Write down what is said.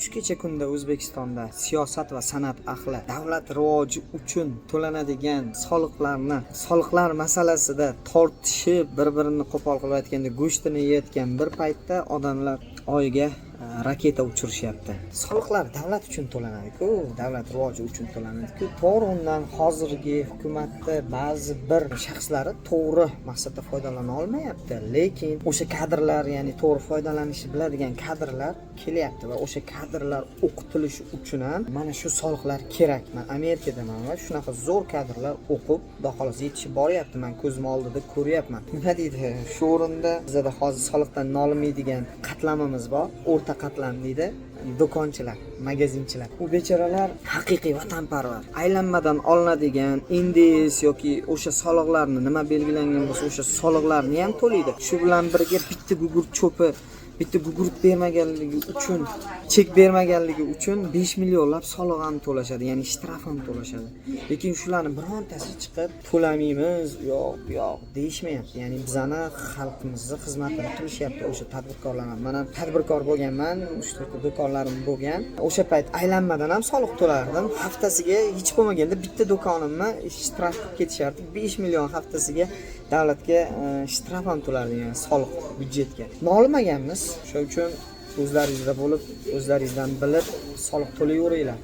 Shu kunda O'zbekistonda siyosat va san'at ahli davlat rivoji uchun to'lanadigan soliqlar masalasida tortishib, bir-birini qo'pol qilayotganda, go'shtini yeyotgan bir paytda odamlar oyiga raketa uchirishyapti. Soliqlar davlat uchun to'lanadi-ku, davlat rivoji uchun to'lanadi-ku. To'g'ri, undan hozirgi hukumatda ba'zi bir shaxslari to'g'ri maqsadda foydalana olmayapti, lekin o'sha kadrlar, ya'ni to'g'ri foydalanishni biladigan kadrlar kelyapti va o'sha kadrlar o'qitilishi uchun ham mana shu soliqlar kerak. Men Amerikadaman va shunaqa zo'r kadrlar o'qib, xudo xolos yetishib boryapti. Men ko'zim oldida ko'ryapman. Nima deydi? Shu o'rinda bizda hozir soliqdan nolimaydigan qatlamimiz bor. O'rta qatlam deydi. Do'konchilar, magazinchilar. Bu bechoralar haqiqiy vatanparvar. Aylanmadan olinadigan index yoki o'sha soliqlarni nima belgilangan bo'lsa, o'sha soliqlarni ham to'laydi. Shu bilan birga bitta gugurt cho'pi, bitta gugurt bermaganligi uchun, chek bermaganligi uchun 5 millionlab soliq ham to'lashadi, ya'ni shtraf ham to'lashadi. Lekin shularni birontasi chiqib to'lamaymiz, yo'q deyishmayapti. Ya'ni bizani xalqimizni xizmatini qilishyapti o'sha tadbirkorlar. Men ham tadbirkor bo'lganman, 3-4 do'konlarim bo'lgan. O'sha payt aylanmadan ham soliq to'lardim. Haftasiga hech bo'lmaganda bitta do'konimni shtraf qilib ketishardi. 5 million haftasiga davlatga shtraf ham to'lardi, ya'ni soliq byudjetga. Nolimaganmiz. Shuning uchun o'zlaringizda bo'lib, o'zlaringizdan bilib soliq to'layveringlar.